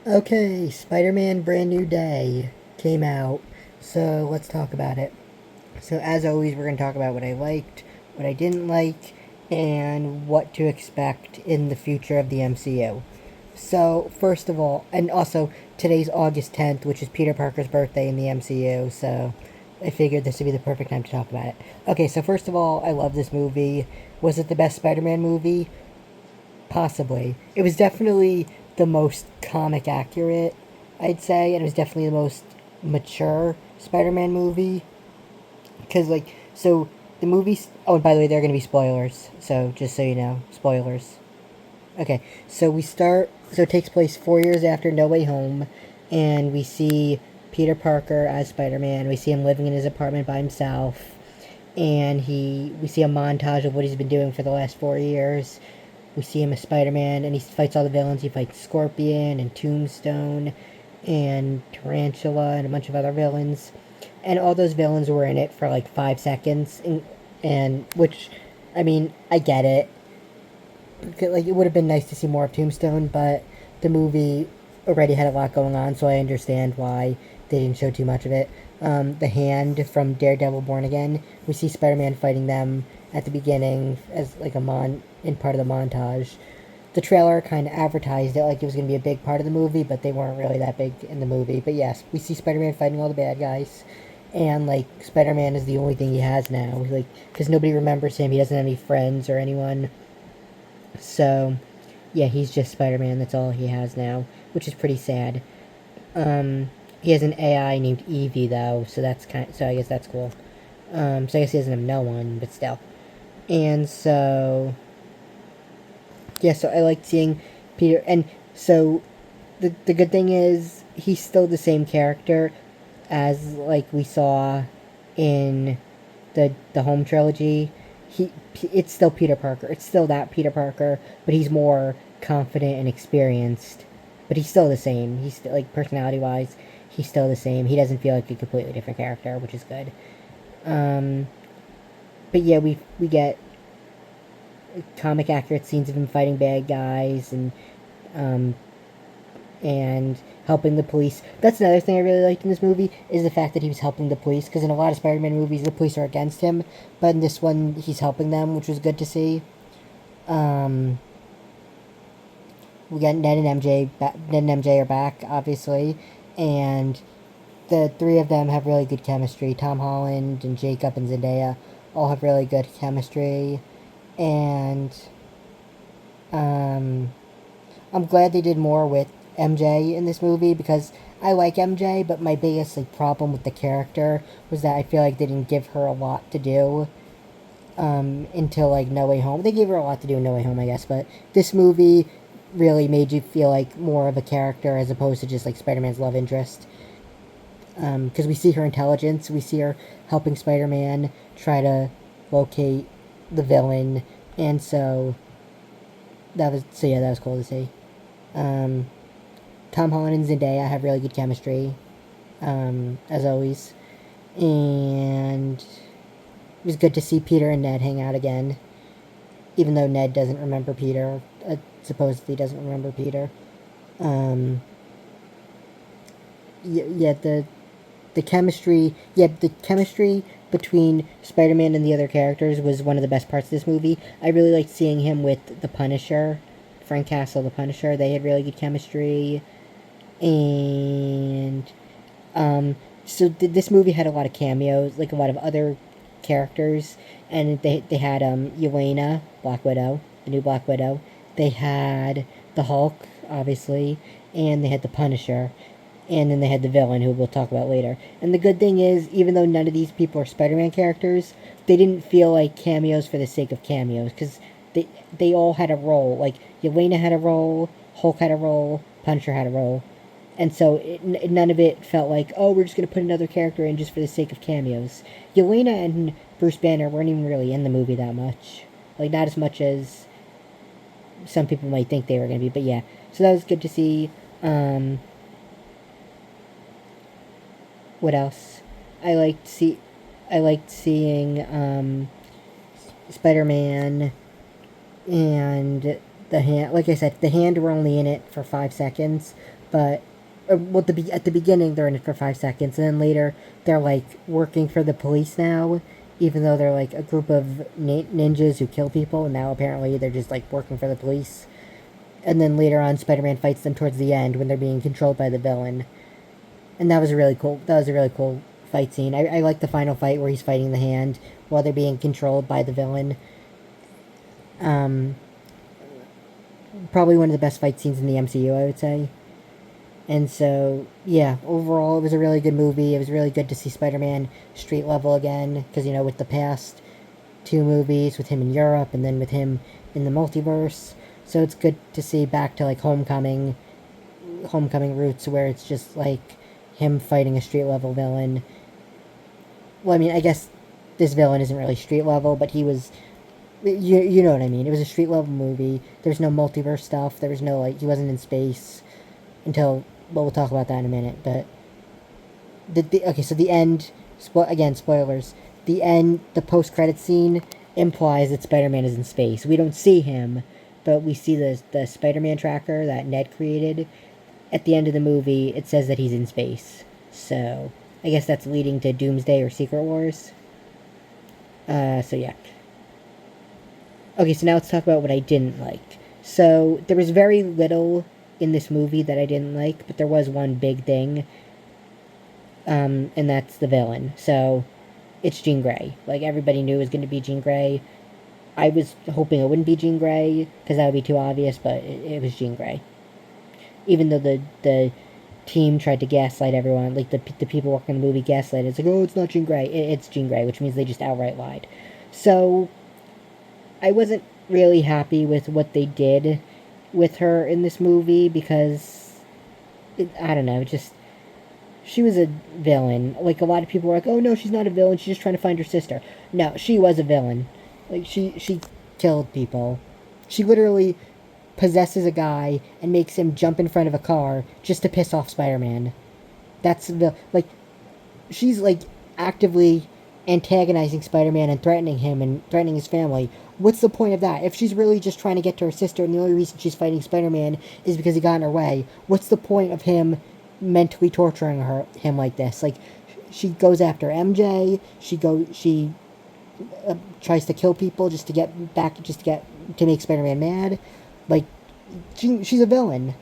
Okay, Spider-Man Brand New Day came out, so let's talk about it. So, as always, we're going to talk about what I liked, what I didn't like, and what to expect in the future of the MCU. So, first of all, and also, today's August 10th, which is Peter Parker's birthday in the MCU, so I figured this would be the perfect time to talk about it. Okay, so first of all, I love this movie. Was it the best Spider Man movie? Possibly. It was definitely the most comic accurate, I'd say, and it was definitely the most mature Spider-Man movie. Because, like, so the movies. Oh, and by the way, there are going to be spoilers. So, just so you know, spoilers. Okay, so we start. So it takes place 4 years after No Way Home, and we see Peter Parker as Spider Man. We see him living in his apartment by himself, and we see a montage of what he's been doing for the last 4 years. We see him as Spider Man, and he fights all the villains. He fights Scorpion and Tombstone and Tarantula and a bunch of other villains. And all those villains were in it for like 5 seconds, and which, I mean, I get it. Like, it would have been nice to see more of Tombstone, but the movie already had a lot going on, so I understand why they didn't show too much of it. The Hand from Daredevil Born Again, we see Spider-Man fighting them at the beginning as like in part of the montage. The trailer kind of advertised it like it was going to be a big part of the movie, but they weren't really that big in the movie. But yes, we see Spider-Man fighting all the bad guys, and like Spider-Man is the only thing he has now, like because nobody remembers him. He doesn't have any friends or anyone, so yeah, he's just Spider Man. That's all he has now, which is pretty sad. He has an AI named Evie though, so so I guess that's cool. So I guess he doesn't have no one, but still. And so yeah, so I liked seeing Peter, and so the good thing is he's still the same character as like we saw in the home trilogy. It's still Peter Parker. It's still that Peter Parker, but he's more confident and experienced. But he's still the same. He's still, like, personality wise, he's still the same. He doesn't feel like a completely different character, which is good. Um, but yeah, we get comic accurate scenes of him fighting bad guys um, and helping the police. That's another thing I really liked in this movie is the fact that he was helping the police. Because in a lot of Spider-Man movies, the police are against him, but in this one, he's helping them, which was good to see. Um, we got Ned and MJ. Ned and MJ are back, obviously, and the three of them have really good chemistry. Tom Holland and Jacob and Zendaya all have really good chemistry, and um, I'm glad they did more with MJ in this movie because I like MJ, but my biggest like problem with the character was that I feel like they didn't give her a lot to do until like No Way Home. They gave her a lot to do in No Way Home, I guess, but this movie really made you feel like more of a character as opposed to just like Spider-Man's love interest. Because we see her intelligence, we see her helping Spider-Man try to locate the villain, and that was cool to see. Um, Tom Holland and Zendaya have really good chemistry, as always. And it was good to see Peter and Ned hang out again, even though Ned doesn't remember Peter. Supposedly doesn't remember Peter. Um, yeah, the chemistry between Spider-Man and the other characters was one of the best parts of this movie. I really liked seeing him with the Punisher, Frank Castle, the Punisher. They had really good chemistry, and this movie had a lot of cameos, like a lot of other characters, and they had Yelena, Black Widow, the new Black Widow. They had the Hulk, obviously, and they had the Punisher, and then they had the villain, who we'll talk about later. And the good thing is, even though none of these people are Spider-Man characters, they didn't feel like cameos for the sake of cameos, because they all had a role. Like Yelena had a role, Hulk had a role, Punisher had a role, and so none of it felt like, oh, we're just going to put another character in just for the sake of cameos. Yelena and Bruce Banner weren't even really in the movie that much. Like, not as much as some people might think they were going to be. But yeah, so that was good to see. What else? I liked see, I liked seeing Spider-Man and the hand, like I said, the hand were only in it for 5 seconds, but well, at the beginning they're in it for 5 seconds, and then later they're like working for the police now, even though they're like a group of ninjas who kill people, and now apparently they're just like working for the police. And then later on, Spider-Man fights them towards the end when they're being controlled by the villain, and that was a really cool. That was a really cool fight scene. I like the final fight where he's fighting the hand while they're being controlled by the villain. Um, Probably one of the best fight scenes in the MCU, I would say. And so, yeah, overall, it was a really good movie. It was really good to see Spider-Man street level again, because, you know, with the past two movies, with him in Europe, and then with him in the multiverse. So it's good to see back to, like, Homecoming roots, where it's just, like, him fighting a street level villain. Well, I mean, I guess this villain isn't really street level, but he was... You know what I mean. It was a street level movie. There was no multiverse stuff. There was no, like, he wasn't in space until, well, we'll talk about that in a minute, but okay, so the end, again, spoilers, the end, the post-credit scene implies that Spider-Man is in space. We don't see him, but we see the Spider-Man tracker that Ned created. At the end of the movie, it says that he's in space. So, I guess that's leading to Doomsday or Secret Wars. So yeah. Okay, so now let's talk about what I didn't like. So, there was very little in this movie that I didn't like, but there was one big thing, and that's the villain. So, it's Jean Grey. Like, everybody knew it was going to be Jean Grey. I was hoping it wouldn't be Jean Grey, because that would be too obvious, but it was Jean Grey. Even though the team tried to gaslight everyone, like, the people working on the movie gaslighted, it's like, oh, it's not Jean Grey, it's Jean Grey, which means they just outright lied. So, I wasn't really happy with what they did with her in this movie, because I don't know, just she was a villain. Like, a lot of people were like, oh no, she's not a villain, she's just trying to find her sister. No, she was a villain. Like, she killed people. She literally possesses a guy and makes him jump in front of a car just to piss off Spider-Man. That's the, like, she's, like, actively antagonizing Spider-Man and threatening him and threatening his family. What's the point of that? If she's really just trying to get to her sister and the only reason she's fighting Spider-Man is because he got in her way, what's the point of him mentally torturing him like this? Like, she goes after MJ, she tries to kill people just to get back, to make Spider-Man mad. Like, she's a villain.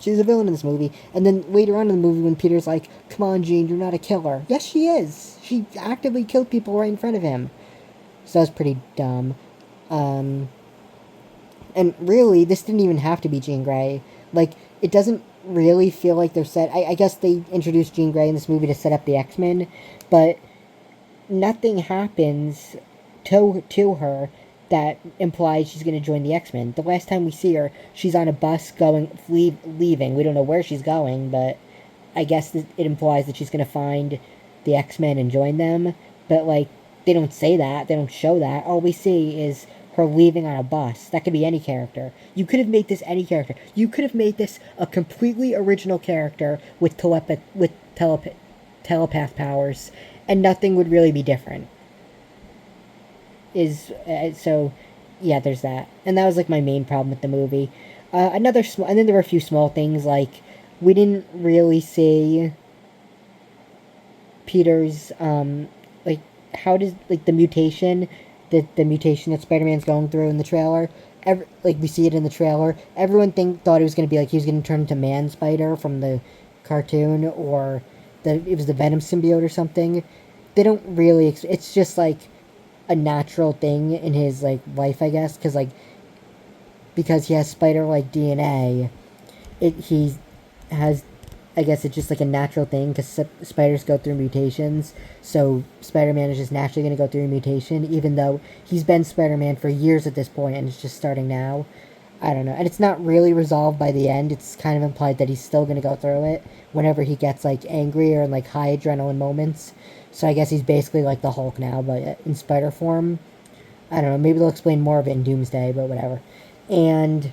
She's a villain in this movie. And then later on in the movie, when Peter's like, come on, Jean, you're not a killer. Yes, she is. She actively killed people right in front of him. So that was pretty dumb. And really, this didn't even have to be Jean Grey. Like, it doesn't really feel like they're set... I guess they introduced Jean Grey in this movie to set up the X-Men, but nothing happens to her that implies she's going to join the X-Men. The last time we see her, she's on a bus leaving. We don't know where she's going, but I guess it implies that she's going to find the X-Men and join them. But, like, they don't say that. They don't show that. All we see is her leaving on a bus. That could be any character. You could have made this any character. You could have made this a completely original character with telepath powers, and nothing would really be different. So, yeah, there's that. And that was, like, my main problem with the movie. And then there were a few small things, like, we didn't really see Peter's, like, how does, like, the mutation that Spider-Man's going through in the trailer, like, we see it in the trailer, everyone thought it was going to be, like, he was going to turn into Man-Spider from the cartoon, or it was the Venom symbiote or something. They don't really, it's just, like, a natural thing in his, like, life, I guess, because he has spider-like DNA, he has, I guess it's just, like, a natural thing, because spiders go through mutations, so Spider-Man is just naturally going to go through a mutation, even though he's been Spider-Man for years at this point, and it's just starting now. I don't know, and it's not really resolved by the end. It's kind of implied that he's still going to go through it whenever he gets, like, angry or in, like, high adrenaline moments. So I guess he's basically like the Hulk now, but in spider form. I don't know, maybe they'll explain more of it in Doomsday, but whatever. And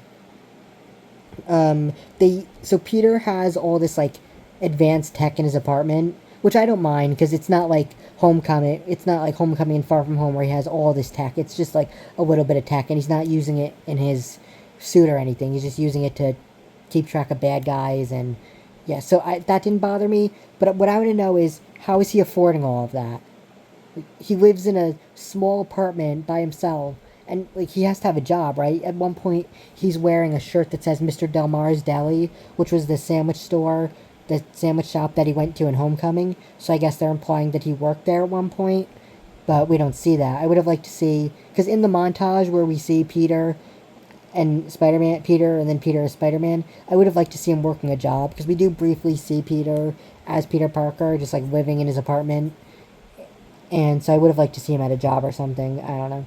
so Peter has all this, like, advanced tech in his apartment. which I don't mind because it's not like Homecoming. It's not like Homecoming and Far From Home where he has all this tech. It's just like a little bit of tech, and he's not using it in his suit or anything. He's just using it to keep track of bad guys, and yeah. So that didn't bother me. But what I want to know is, how is he affording all of that? He lives in a small apartment by himself, and like he has to have a job, right? At one point, he's wearing a shirt that says Mr. Del Mar's Deli, which was the sandwich store, the sandwich shop that he went to in Homecoming. So I guess they're implying that he worked there at one point, but we don't see that. I would have liked to see, because in the montage where we see Peter and Spider-Man, Peter, and then Peter as Spider-Man, I would have liked to see him working a job, because we do briefly see Peter as Peter Parker, just like living in his apartment. And so I would have liked to see him at a job or something. I don't know.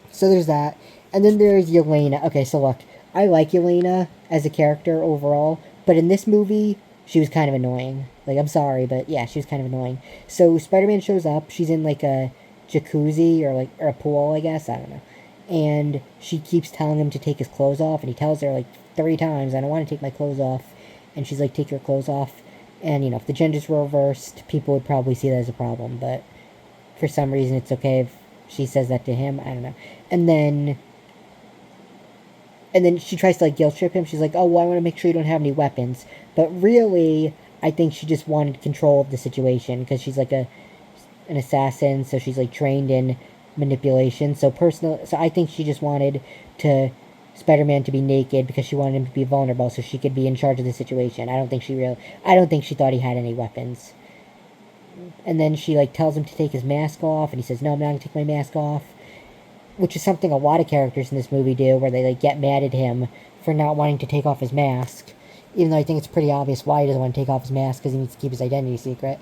So there's that. And then there's Yelena. Okay, so look, I like Yelena as a character overall, but in this movie, she was kind of annoying. Like, I'm sorry, but yeah, she was kind of annoying. So Spider-Man shows up. She's in like a jacuzzi or a pool, I guess. I don't know. And she keeps telling him to take his clothes off, and he tells her like 3 times, I don't want to take my clothes off. And she's like, take your clothes off. And, you know, if the genders were reversed, people would probably see that as a problem. But for some reason, it's okay if she says that to him. I don't know. And then she tries to, like, guilt trip him. She's like, oh, well, I want to make sure you don't have any weapons. But really, I think she just wanted control of the situation. Because she's, like, an assassin. So she's, like, trained in manipulation. So I think she just wanted Spider-Man to be naked because she wanted him to be vulnerable so she could be in charge of the situation. I don't think she thought he had any weapons. And then she like tells him to take his mask off, and he says, no, I'm not going to take my mask off. Which is something a lot of characters in this movie do, where they like get mad at him for not wanting to take off his mask. Even though I think it's pretty obvious why he doesn't want to take off his mask, because he needs to keep his identity secret.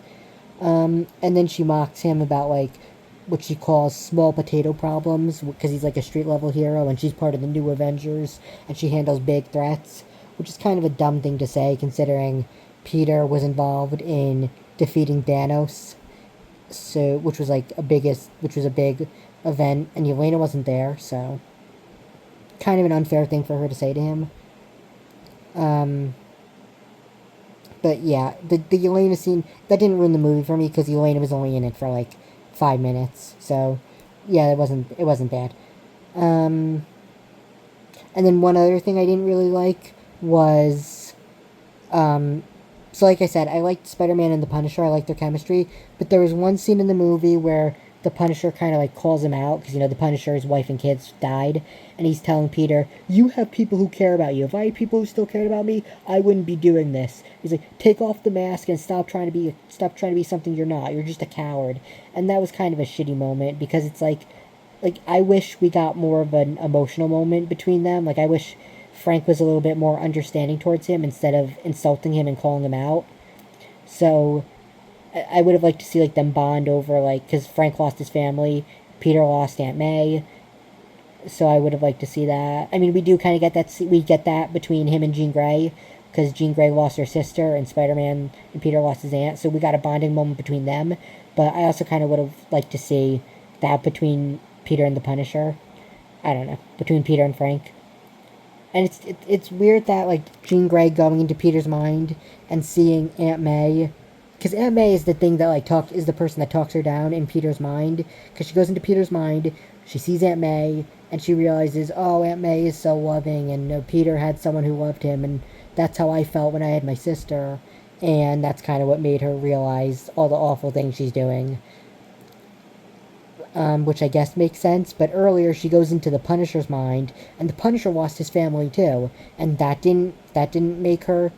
And then she mocks him about like what she calls small potato problems, because he's like a street level hero and she's part of the new Avengers and she handles big threats, which is kind of a dumb thing to say considering Peter was involved in defeating Thanos, so which was a big event, and Yelena wasn't there, so kind of an unfair thing for her to say to him. But yeah, the Yelena scene, that didn't ruin the movie for me because Yelena was only in it for like 5 minutes, so yeah, it wasn't bad. And then one other thing I didn't really like was, so like I said, I liked Spider-Man and the Punisher, I liked their chemistry, but there was one scene in the movie where the Punisher kind of like calls him out, because, you know, the Punisher's wife and kids died, and he's telling Peter, you have people who care about you. If I had people who still cared about me, I wouldn't be doing this. He's like, take off the mask and stop trying to be something you're not. You're just a coward. And that was kind of a shitty moment, because it's like I wish we got more of an emotional moment between them. Like, I wish Frank was a little bit more understanding towards him instead of insulting him and calling him out. So I would have liked to see, like, them bond over, like, because Frank lost his family, Peter lost Aunt May, so I would have liked to see that. I mean, we do kind of get that between him and Jean Grey, because Jean Grey lost her sister, and Spider-Man and Peter lost his aunt, so we got a bonding moment between them, but I also kind of would have liked to see that between Peter and the Punisher. I don't know, between Peter and Frank. And it's weird that, like, Jean Grey going into Peter's mind and seeing Aunt May, because Aunt May is the thing that, like, is the person that talks her down in Peter's mind. Because she goes into Peter's mind, she sees Aunt May, and she realizes, oh, Aunt May is so loving, and Peter had someone who loved him, and that's how I felt when I had my sister. And that's kind of what made her realize all the awful things she's doing. Which I guess makes sense, but earlier she goes into the Punisher's mind, and the Punisher lost his family too, and that didn't make her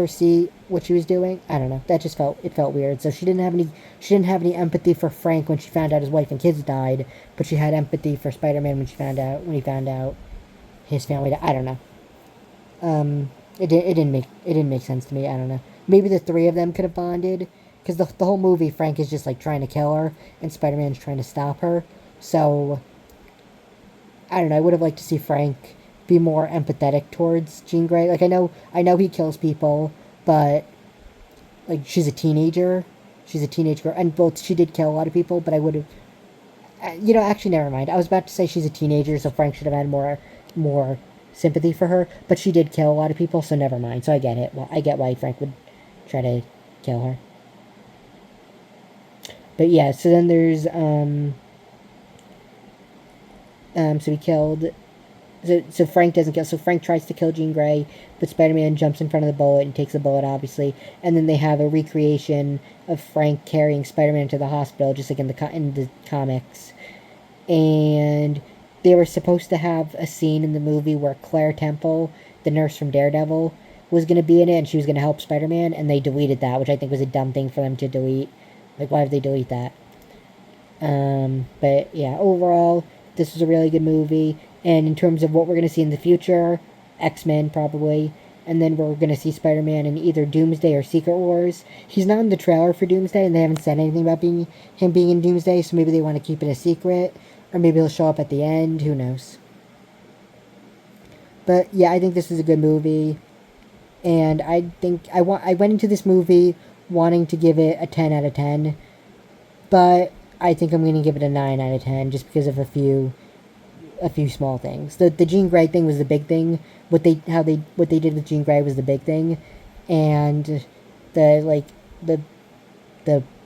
see what she was doing. I don't know. That just felt weird. So she didn't have any empathy for Frank when she found out his wife and kids died, but she had empathy for Spider-Man when he found out his family died. I don't know. It didn't make sense to me. I don't know. Maybe the 3 of them could have bonded, because the whole movie Frank is just like trying to kill her, and Spider-Man's trying to stop her. So I don't know. I would have liked to see Frank be more empathetic towards Jean Grey. Like, I know he kills people, but like, she's a teenager girl, and both she did kill a lot of people. But I would have, actually, never mind. I was about to say she's a teenager, so Frank should have had more sympathy for her. But she did kill a lot of people, so never mind. So I get it. Well, I get why Frank would try to kill her. But yeah, so then there's so he killed. So Frank doesn't kill. So Frank tries to kill Jean Grey, but Spider-Man jumps in front of the bullet and takes the bullet, obviously. And then they have a recreation of Frank carrying Spider-Man to the hospital, just like in the comics. And they were supposed to have a scene in the movie where Claire Temple, the nurse from Daredevil, was going to be in it, and she was going to help Spider-Man, and they deleted that, which I think was a dumb thing for them to delete. Like, why did they delete that? But yeah, overall, this was a really good movie. And in terms of what we're going to see in the future, X-Men probably. And then we're going to see Spider-Man in either Doomsday or Secret Wars. He's not in the trailer for Doomsday, and they haven't said anything about him being in Doomsday, so maybe they want to keep it a secret. Or maybe he'll show up at the end, who knows. But yeah, I think this is a good movie. And I think I went into this movie wanting to give it a 10 out of 10. But I think I'm going to give it a 9 out of 10 just because of a few small things. The Jean Grey thing was the big thing. What they did with Jean Grey was the big thing, and the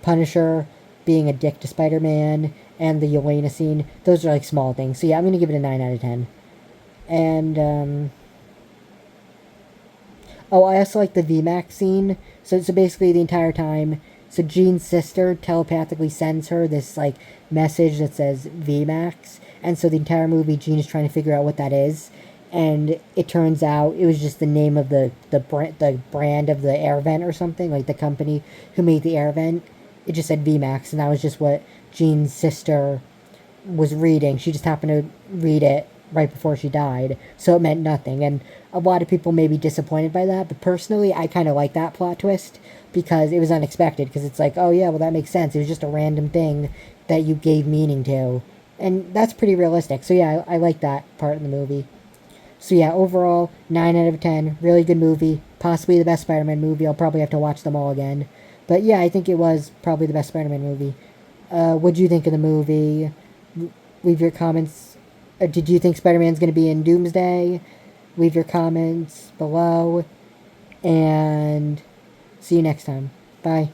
Punisher being a dick to Spider-Man and the Yelena scene. Those are like small things. So yeah, I'm gonna give it a 9 out of 10. And I also like the VMAX scene. So basically the entire time. So Jean's sister telepathically sends her this like message that says VMAX, and so the entire movie Jean is trying to figure out what that is, and it turns out it was just the name of the brand of the air vent or something, like the company who made the air vent. It just said VMAX, and that was just what Jean's sister was reading. She just happened to read it right before she died, so it meant nothing. And a lot of people may be disappointed by that, but personally, I kind of like that plot twist because it was unexpected. Because it's like, oh yeah, well that makes sense. It was just a random thing that you gave meaning to, and that's pretty realistic. So yeah, I like that part in the movie. So yeah, overall, 9 out of 10. Really good movie. Possibly the best Spider-Man movie. I'll probably have to watch them all again. But yeah, I think it was probably the best Spider-Man movie. What'd you think of the movie? Leave your comments. Did you think Spider-Man's going to be in Doomsday? Leave your comments below. And see you next time. Bye.